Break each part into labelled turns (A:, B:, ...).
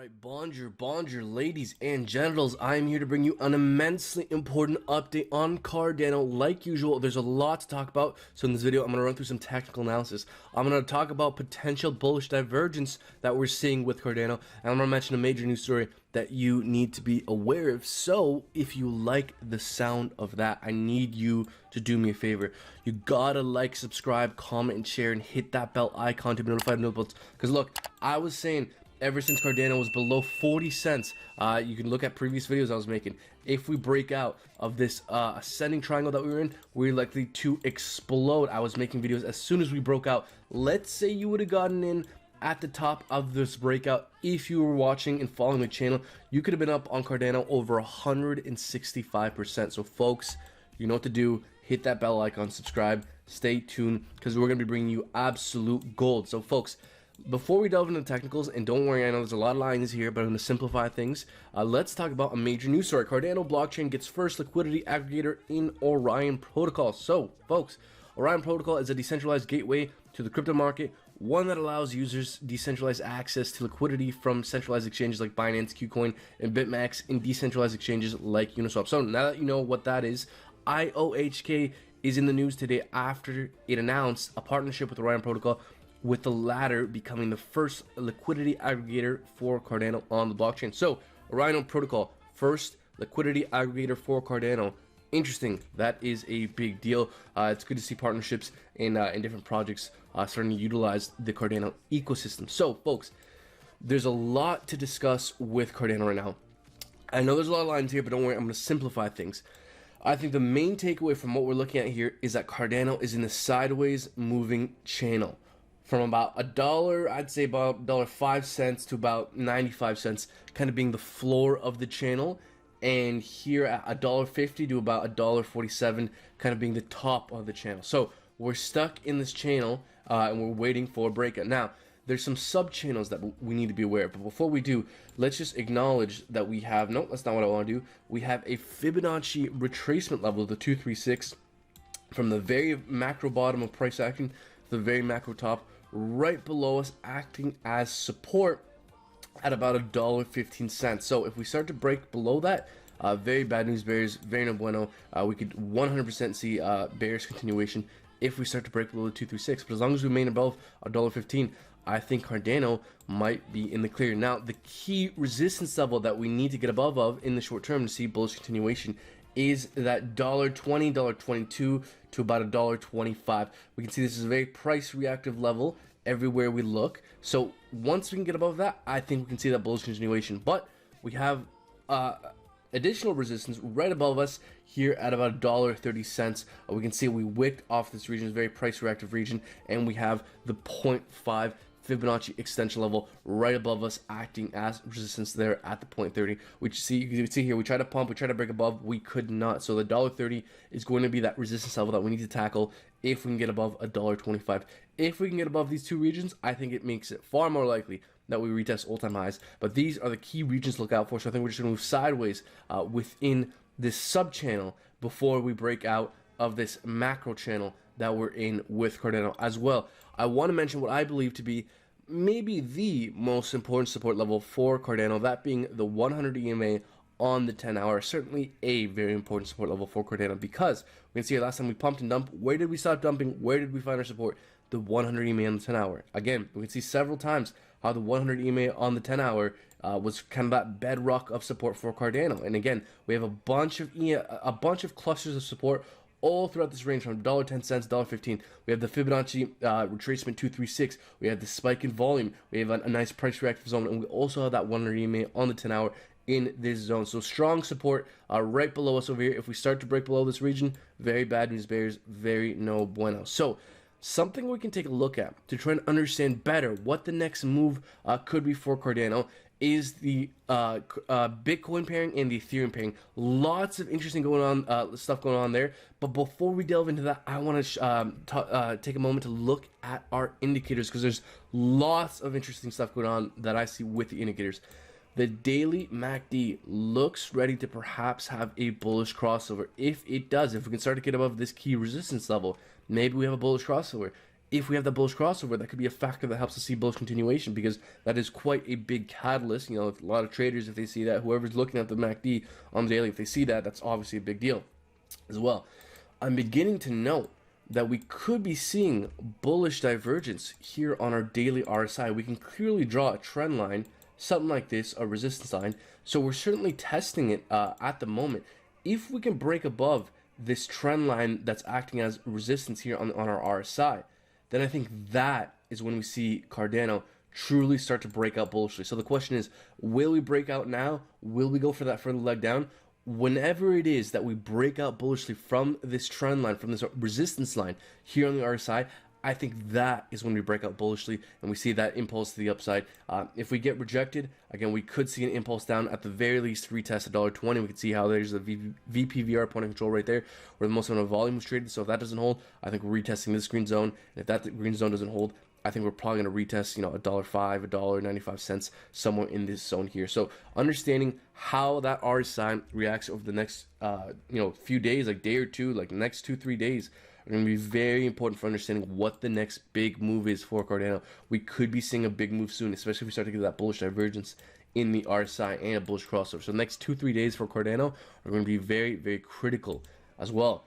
A: Alright, bonjour, ladies and genitals. I am here to bring you an immensely important update on Cardano. Like usual, there's a lot to talk about, so in this video, I'm going to run through some technical analysis. I'm going to talk about potential bullish divergence that we're seeing with Cardano, and I'm going to mention a major news story that you need to be aware of. So, if you like the sound of that, I need you to do me a favor. You gotta like, subscribe, comment, and share, and hit that bell icon to be notified of new uploads. Because look, I was saying, ever since Cardano was below 40 cents, you can look at previous videos I was making. If we break out of this ascending triangle that we were in, we're likely to explode. I was making videos as soon as we broke out. Let's say you would have gotten in at the top of this breakout. If you were watching and following the channel, you could have been up on Cardano over 165%. So folks, you know what to do. Hit that bell icon, subscribe, stay tuned, because we're going to be bringing you absolute gold. So folks, before we delve into the technicals, and don't worry, I know there's a lot of lines here, but I'm going to simplify things. Let's talk about a major news story. Cardano blockchain gets first liquidity aggregator in Orion Protocol. So, folks, Orion Protocol is a decentralized gateway to the crypto market, one that allows users decentralized access to liquidity from centralized exchanges like Binance, KuCoin, and BitMax, and decentralized exchanges like Uniswap. So, now that you know what that is, IOHK is in the news today after it announced a partnership with Orion Protocol, with the latter becoming the first liquidity aggregator for Cardano on the blockchain. So, Orion Protocol, first liquidity aggregator for Cardano. Interesting. That is a big deal. It's good to see partnerships in different projects starting to utilize the Cardano ecosystem. So, folks, there's a lot to discuss with Cardano right now. I know there's a lot of lines here, but don't worry, I'm going to simplify things. I think the main takeaway from what we're looking at here is that Cardano is in a sideways moving channel. From about $1, I'd say about $1.05 to about 95 cents, kind of being the floor of the channel, and here at $1.50 to about $1.47, kind of being the top of the channel. So we're stuck in this channel, and we're waiting for a breakout. Now, there's some sub channels that we need to be aware of, but before we do, let's just acknowledge that we have, no, that's not what I want to do. We have a Fibonacci retracement level of the 236 from the very macro bottom of price action to the very macro top, right below us, acting as support at about $1.15. So if we start to break below that, very bad news bears, very no bueno. We could 100% see bearish continuation if we start to break below the 236. But as long as we remain above $1.15, I think Cardano might be in the clear. Now, the key resistance level that we need to get above of in the short term to see bullish continuation is that $1.20, $1.22 to about $1.25. We can see this is a very price reactive level everywhere we look. So once we can get above that, I think we can see that bullish continuation. But we have additional resistance right above us here at about $1.30. We can see we wicked off this region, it's a very price reactive region, and we have the 0.5 Fibonacci extension level right above us, acting as resistance there at the 0.30. You can see here, we try to pump, we try to break above, we could not. So the $1.30 is going to be that resistance level that we need to tackle if we can get above $1.25. If we can get above these two regions, I think it makes it far more likely that we retest all-time highs. But these are the key regions to look out for. So I think we're just going to move sideways within this sub-channel before we break out of this macro channel that we're in with Cardano as well. I want to mention what I believe to be maybe the most important support level for Cardano, that being the 100 EMA on the 10 hour. Certainly a very important support level for Cardano, because we can see last time we pumped and dumped, where did we stop dumping? Where did we find our support? The 100 EMA on the 10 hour. Again, we can see several times how the 100 EMA on the 10 hour was kind of that bedrock of support for Cardano. And again, we have a bunch of clusters of support all throughout this range from $1.10, $1.15. We have the Fibonacci retracement 236. We have the spike in volume. We have a nice price reactive zone, and we also have that 100 EMA on the 10 hour in this zone. So strong support right below us over here. If we start to break below this region, very bad news bears, very no bueno. So something we can take a look at to try and understand better what the next move could be for Cardano is the Bitcoin pairing and the Ethereum pairing. Lots of interesting stuff going on there. But before we delve into that, I want to take a moment to look at our indicators, because there's lots of interesting stuff going on that I see with the indicators. The daily MACD looks ready to perhaps have a bullish crossover. If it does, if we can start to get above this key resistance level, maybe we have a bullish crossover. if we have that bullish crossover, that could be a factor that helps us see bullish continuation, because that is quite a big catalyst. You know, a lot of traders, if they see that, whoever's looking at the MACD on the daily, if they see that, that's obviously a big deal as well. I'm beginning to note that we could be seeing bullish divergence here on our daily RSI. We can clearly draw a trend line, something like this, a resistance line. So we're certainly testing it at the moment. If we can break above this trend line that's acting as resistance here on our RSI, then I think that is when we see Cardano truly start to break out bullishly. So the question is, will we break out now? Will we go for that further leg down? Whenever it is that we break out bullishly from this trend line, from this resistance line here on the RSI, I think that is when we break out bullishly and we see that impulse to the upside. If we get rejected, again, we could see an impulse down, at the very least retest $1.20. We can see how there's a VPVR point of control right there where the most amount of volume was traded. So if that doesn't hold, I think we're retesting this green zone. And if that green zone doesn't hold, I think we're probably going to retest, you know, $1.05, $1.95, somewhere in this zone here. So understanding how that RSI reacts over the next, few days, like day or two, like the next 2-3 days, are going to be very important for understanding what the next big move is for Cardano. We could be seeing a big move soon, especially if we start to get that bullish divergence in the RSI and a bullish crossover. So the next 2-3 days for Cardano are going to be very, very critical as well.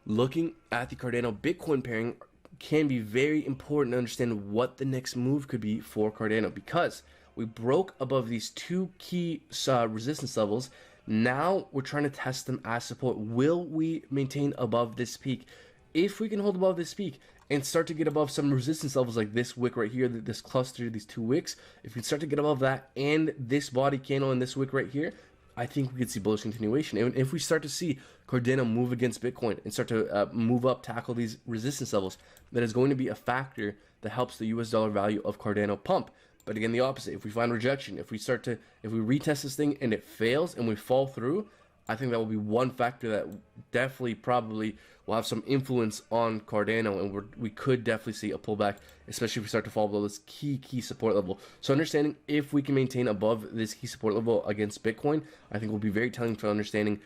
A: Looking at the Cardano Bitcoin pairing can be very important to understand what the next move could be for Cardano, because we broke above these two key resistance levels. Now we're trying to test them as support. Will we maintain above this peak? If we can hold above this peak and start to get above some resistance levels like this wick right here, this cluster, these two wicks, if we can start to get above that and this body candle and this wick right here, I think we could see bullish continuation. And if we start to see Cardano move against Bitcoin and start to move up, tackle these resistance levels, that is going to be a factor that helps the US dollar value of Cardano pump. But again, the opposite. If we find rejection, if we retest this thing and it fails and we fall through, I think that will be one factor that definitely probably will have some influence on Cardano, and we could definitely see a pullback, especially if we start to fall below this key support level. So understanding if we can maintain above this key support level against Bitcoin, I think will be very telling for understanding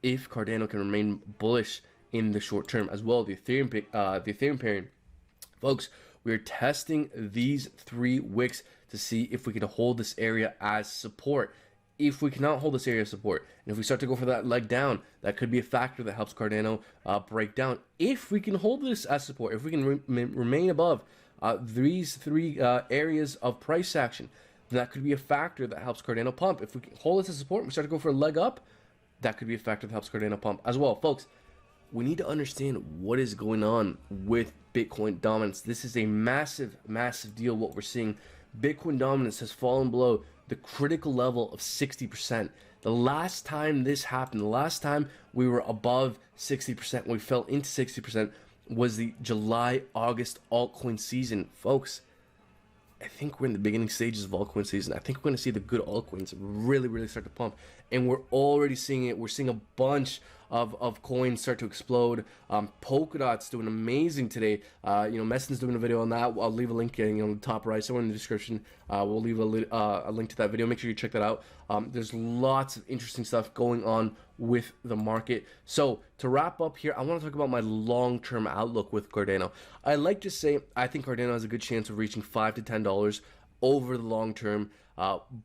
A: if Cardano can remain bullish in the short term as well. The Ethereum pairing, folks, we are testing these 3 wicks to see if we can hold this area as support. If we cannot hold this area of support, and if we start to go for that leg down, that could be a factor that helps Cardano break down. If we can hold this as support, if we can remain above these 3 areas of price action, then that could be a factor that helps Cardano pump. If we can hold this as support and we start to go for a leg up, that could be a factor that helps Cardano pump as well. Folks, we need to understand what is going on with Bitcoin dominance. This is a massive, massive deal. What we're seeing, Bitcoin dominance has fallen below the critical level of 60%. The last time this happened, the last time we were above 60%, we fell into 60%, was the July-August altcoin season. Folks, I think we're in the beginning stages of altcoin season. I think we're going to see the good altcoins really, really start to pump. And we're already seeing it. We're seeing a bunch of coins start to explode. Polkadot's doing amazing today. Messin's doing a video on that. I'll leave a link on the top right, somewhere in the description. We'll leave a link to that video. Make sure you check that out. There's lots of interesting stuff going on with the market. So to wrap up here, I want to talk about my long-term outlook with Cardano. I like to say I think Cardano has a good chance of reaching $5 to $10 over the long term.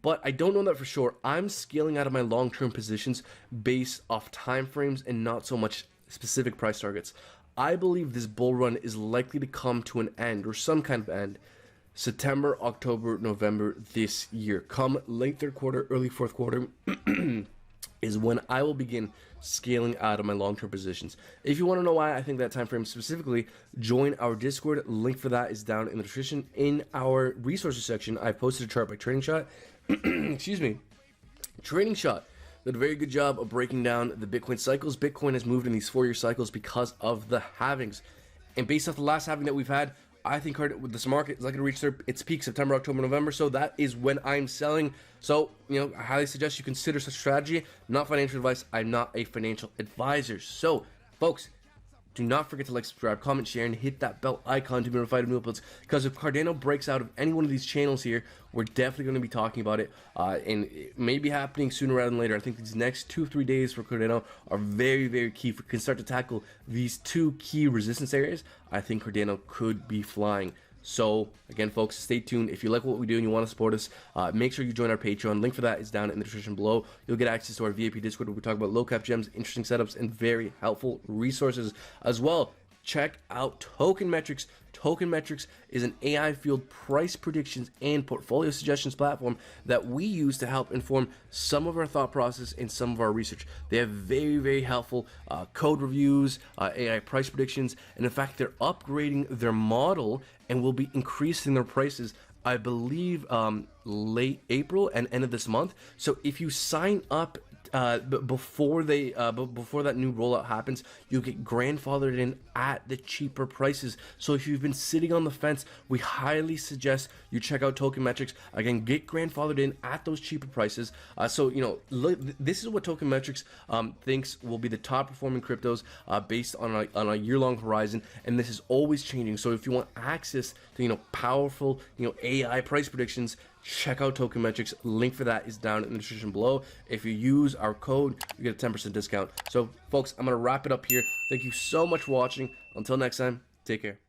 A: But I don't know that for sure. I'm scaling out of my long-term positions based off time frames and not so much specific price targets. I believe this bull run is likely to come to an end, or some kind of end, September, October, November this year. Come late third quarter, early fourth quarter is when I will begin scaling out of my long-term positions. If you want to know why I think that time frame specifically, join our Discord. Link for that is down in the description. In our resources section, I posted a chart by Trading Shot. Excuse me. Trading Shot did a very good job of breaking down the Bitcoin cycles. Bitcoin has moved in these 4-year cycles because of the halvings. And based off the last halving that we've had, I think this market is likely to reach its peak September, October, November. So that is when I'm selling. So, I highly suggest you consider such strategy. Not financial advice. I'm not a financial advisor. So, folks, do not forget to like, subscribe, comment, share, and hit that bell icon to be notified of new uploads. Because if Cardano breaks out of any one of these channels here, we're definitely going to be talking about it, and it may be happening sooner rather than later. I think these next 2-3 days for Cardano are very, very key. If we can start to tackle these two key resistance areas, I think Cardano could be flying. So again, folks, stay tuned. If you like what we do and you want to support us, make sure you join our Patreon. Link for that is down in the description below. You'll get access to our VIP Discord where we talk about low cap gems, interesting setups, and very helpful resources as well. Check out Token Metrics. Token Metrics is an AI fueled price predictions and portfolio suggestions platform that we use to help inform some of our thought process and some of our research. They have very, very helpful code reviews, AI price predictions, and in fact, they're upgrading their model and will be increasing their prices, I believe, late April and end of this month. So if you sign up before that new rollout happens, you get grandfathered in at the cheaper prices. So if you've been sitting on the fence, we highly suggest you check out Token Metrics. Again, get grandfathered in at those cheaper prices. So you know, this is what Token Metrics thinks will be the top performing cryptos based on a year-long horizon, and this is always changing. So if you want access to powerful AI price predictions, check out Token Metrics. Link for that is down in the description below. If you use our code, you get a 10% discount. So folks, I'm going to wrap it up here. Thank you so much for watching. Until next time, take care.